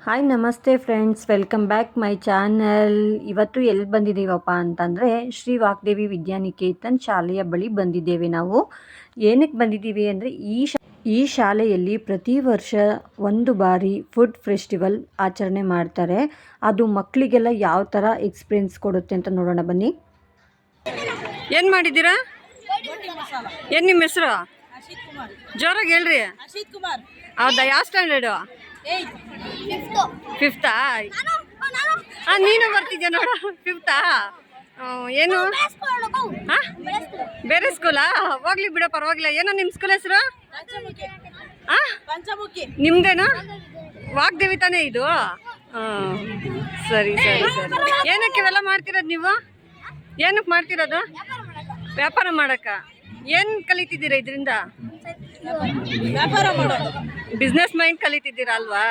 Hi ನಮಸ್ತೆ friends, welcome back my channel. ಇವತ್ತು ಎಲ್ಲಿ ಬಂದಿದ್ದೀವಪ್ಪ ಅಂತಂದರೆ ಶ್ರೀ ವಾಗ್ದೇವಿ ವಿದ್ಯಾನಿಕೇತನ್ ಶಾಲೆಯ ಬಳಿ ಬಂದಿದ್ದೇವೆ. ನಾವು ಏನಕ್ಕೆ ಬಂದಿದ್ದೀವಿ ಅಂದರೆ ಈ ಶಾಲೆಯಲ್ಲಿ ಪ್ರತಿ ವರ್ಷ ಒಂದು ಬಾರಿ ಫುಡ್ ಫೆಸ್ಟಿವಲ್ ಆಚರಣೆ ಮಾಡ್ತಾರೆ. ಅದು ಮಕ್ಕಳಿಗೆಲ್ಲ ಯಾವ ಥರ ಎಕ್ಸ್ಪೀರಿಯನ್ಸ್ ಕೊಡುತ್ತೆ ಅಂತ ನೋಡೋಣ ಬನ್ನಿ. ಏನು ಮಾಡಿದ್ದೀರಾ? ಏನು ನಿಮ್ಮ ಹೆಸರು? ಜೋರಾಗಿ ಹೇಳ್ರಿ. ಹೌದಾ? ಯಾವ ಸ್ಟ್ಯಾಂಡರ್ಡು? ಫಿಫ್ತಾ? ನೀನು ಬರ್ತಿದ್ಯಾ ನೋಡು. ಫಿಫ್ತಾ? ಏನು ಬೇರೆ ಸ್ಕೂಲಾ? ಹೋಗ್ಲಿ ಬಿಡೋ, ಪರವಾಗಿಲ್ಲ. ಏನೋ ನಿಮ್ಮ ಸ್ಕೂಲ್ ಹೆಸರು? ನಿಮ್ದೇನಾ? ವಾಗ್ದೇವಿ ತಾನೇ ಇದು? ಸರಿ ಸರಿ ಸರಿ. ಏನಕ್ಕೆ ಇವೆಲ್ಲ ಮಾಡ್ತಿರೋದು ನೀವು? ಏನಕ್ಕೆ ಮಾಡ್ತಿರೋದು? ವ್ಯಾಪಾರ ಮಾಡಕ್ಕ? ಏನು ಕಲಿತಿದ್ದೀರಾ ಇದರಿಂದ? ಬಿಸ್ನೆಸ್ ಮೈಂಡ್ ಕಲಿತಿದ್ದೀರಾ ಅಲ್ವಾ?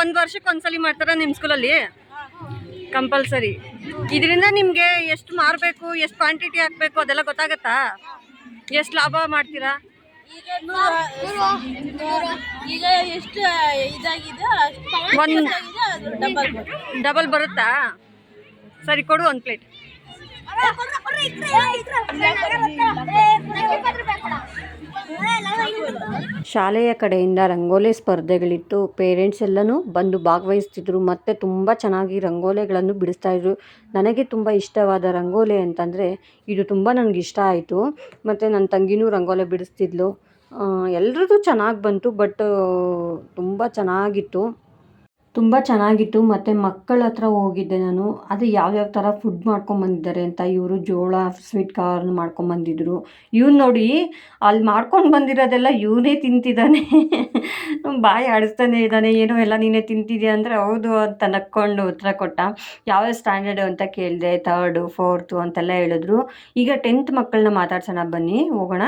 ಒಂದು ವರ್ಷಕ್ಕೆ ಒಂದ್ಸಲಿ ಮಾಡ್ತಾರ ನಿಮ್ಮ ಸ್ಕೂಲಲ್ಲಿ? ಕಂಪಲ್ಸರಿ. ಇದರಿಂದ ನಿಮಗೆ ಎಷ್ಟು ಮಾರಬೇಕು, ಎಷ್ಟು ಕ್ವಾಂಟಿಟಿ ಹಾಕಬೇಕು ಅದೆಲ್ಲ ಗೊತ್ತಾಗತ್ತಾ? ಎಷ್ಟು ಲಾಭ ಮಾಡ್ತೀರಾ? ಡಬಲ್ ಬರುತ್ತಾ? ಸರಿ, ಕೊಡು ಒಂದು ಪ್ಲೇಟ್. ಶಾಲೆಯ ಕಡೆಯಿಂದ ರಂಗೋಲಿ ಸ್ಪರ್ಧೆಗಳಿತ್ತು. ಪೇರೆಂಟ್ಸ್ ಎಲ್ಲನೂ ಬಂದು ಭಾಗವಹಿಸ್ತಿದ್ರು ಮತ್ತು ತುಂಬ ಚೆನ್ನಾಗಿ ರಂಗೋಲಿಗಳನ್ನು ಬಿಡಿಸ್ತಾಯಿದ್ರು. ನನಗೆ ತುಂಬ ಇಷ್ಟವಾದ ರಂಗೋಲಿ ಅಂತಂದರೆ ಇದು ತುಂಬ ನನಗಿಷ್ಟ ಆಯಿತು. ಮತ್ತು ನನ್ನ ತಂಗಿನೂ ರಂಗೋಲಿ ಬಿಡಿಸ್ತಿದ್ಲು. ಎಲ್ರದ್ದು ಚೆನ್ನಾಗಿ ಬಂತು, ಬಟ್ ತುಂಬ ಚೆನ್ನಾಗಿತ್ತು. ಮತ್ತು ಮಕ್ಕಳ ಹತ್ರ ಹೋಗಿದ್ದೆ ನಾನು. ಅದು ಯಾವ್ಯಾವ ಥರ ಫುಡ್ ಮಾಡ್ಕೊಂಬಂದಿದ್ದಾರೆ ಅಂತ. ಇವರು ಜೋಳ ಸ್ವೀಟ್ ಕಾರ್ನ್ ಮಾಡ್ಕೊಂಬಂದಿದ್ರು. ಇವ್ನು ನೋಡಿ, ಅಲ್ಲಿ ಮಾಡ್ಕೊಂಡು ಬಂದಿರೋದೆಲ್ಲ ಇವನೇ ತಿಂತಿದ್ದಾನೆ. ಬಾಯಿ ಆಡಿಸ್ತಾನೆ ಇದ್ದಾನೆ. ಏನೋ ಎಲ್ಲ ನೀನೇ ತಿಂತಿದ್ಯಾ ಅಂದರೆ ಹೌದು ಅಂತ ನಕ್ಕೊಂಡು ಉತ್ತರ ಕೊಟ್ಟ. ಯಾವ್ಯಾವ ಸ್ಟ್ಯಾಂಡರ್ಡು ಅಂತ ಕೇಳಿದೆ. 3rd 4th ಅಂತೆಲ್ಲ ಹೇಳಿದ್ರು. ಈಗ 10th ಮಕ್ಕಳನ್ನ ಮಾತಾಡ್ಸೋಣ ಬನ್ನಿ, ಹೋಗೋಣ.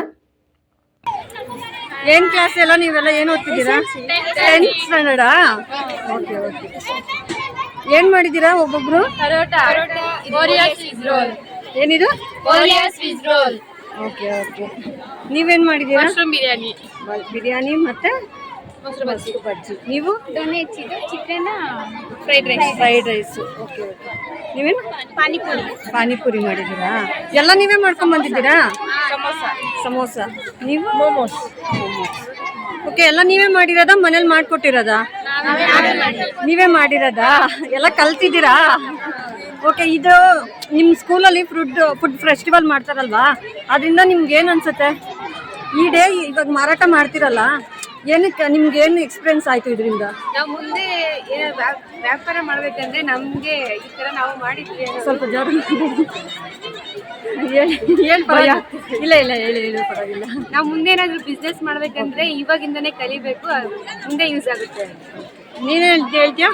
ಏನು ಕ್ಲಾಸ್ ಎಲ್ಲ ನೀವೆಲ್ಲ ಏನು ಓದ್ತಿದ್ದೀರಾ? 10th ಸ್ಟ್ಯಾಂಡರ್ಡಾ? Okay okay. ಏನು ಮಾಡಿದ್ದೀರಾ ಒಬ್ಬೊಬ್ರು? ಏನಿದು? Okay okay. ನೀವೇನು ಮಾಡಿದ್ದೀರಾ? ಬಿರಿಯಾನಿ ಮತ್ತು ಮೊಸರು ಬಜ್ಜಿ. ನೀವು? ಚಿತ್ರಾನ್ನ, ಫ್ರೈಡ್ ರೈಸು. Okay okay. ನೀವೇನು? ಪಾನಿಪುರಿ ಮಾಡಿದ್ದೀರಾ? ಎಲ್ಲ ನೀವೇ ಮಾಡ್ಕೊಂಬಂದಿದ್ದೀರಾ? ಸಮೋಸ. ನೀವು? ಮೋಮೋಸ್. ಓಕೆ, ಎಲ್ಲ ನೀವೇ ಮಾಡಿರೋದಾ? ಮನೇಲಿ ಮಾಡಿಕೊಟ್ಟಿರೋದಾ? ನೀವೇ ಮಾಡಿರೋದಾ? ಎಲ್ಲ ಕಲ್ತಿದ್ದೀರಾ? ಓಕೆ. ಇದು ನಿಮ್ಮ ಸ್ಕೂಲಲ್ಲಿ ಫುಡ್ ಫೆಸ್ಟಿವಲ್ ಮಾಡ್ತಾರಲ್ವಾ, ಅದರಿಂದ ನಿಮ್ಗೆ ಏನು ಅನಿಸುತ್ತೆ? ಈ ಡೇ ಇವಾಗ ಮಾರಾಟ ಮಾಡ್ತಿರಲ್ಲ, ಏನಕ್ಕೆ ನಿಮ್ಗೇನು ಎಕ್ಸ್ಪೀರಿಯನ್ಸ್ ಆಯಿತು ಇದರಿಂದ? ನಾವು ಮುಂದೆ ವ್ಯಾಪಾರ ಮಾಡಬೇಕಂದ್ರೆ ನಮಗೆ ಈ ಥರ ನಾವು ಮಾಡಿದ್ವಿ. ಸ್ವಲ್ಪ ಜೋರ ಹೇಳಿ ಪರವಾಗಿಲ್ಲ. ಇಲ್ಲ ಇಲ್ಲ, ಹೇಳಿ ಪರವಾಗಿಲ್ಲ. ನಾವು ಮುಂದೆ ಏನಾದರೂ ಬಿಸ್ನೆಸ್ ಮಾಡಬೇಕಂದ್ರೆ ಇವಾಗಿಂದನೇ ಕಲಿಬೇಕು, ಮುಂದೆ ಯೂಸ್ ಆಗುತ್ತೆ. ನೀನು ಹೇಳ್ತೀಯಾ?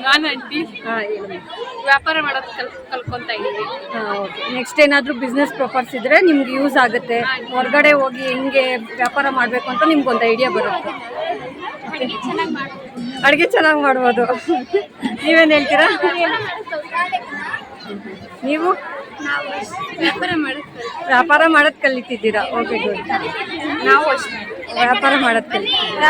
ನಾನು ಆಂಟಿ ವ್ಯಾಪಾರ ಮಾಡೋದು ಕಲ್ಕೊತಾ ಇದ್ದೀವಿ. ಓಕೆ. ನೆಕ್ಸ್ಟ್ ಏನಾದರೂ ಬಿಸ್ನೆಸ್ ಪರ್ಪಸ್ ಇದ್ದರೆ ನಿಮ್ಗೆ ಯೂಸ್ ಆಗುತ್ತೆ. ಹೊರಗಡೆ ಹೋಗಿ ಹೆಂಗೆ ವ್ಯಾಪಾರ ಮಾಡಬೇಕು ಅಂತ ನಿಮ್ಗೊಂದು ಐಡಿಯಾ ಬರುತ್ತೆ. ಅಡುಗೆ ಚೆನ್ನಾಗಿ ಮಾಡ್ಬೋದು. ನೀವೇನು ಹೇಳ್ತೀರಾ? ನೀವು ವ್ಯಾಪಾರ ಮಾಡೋದು ಕಲಿತಿದ್ದೀರಾ? Okay, good. ನಾವು ಅಷ್ಟೇ ವ್ಯಾಪಾರ ಮಾಡೋದು ಕಲಿತಿದ್ದೀರಾ?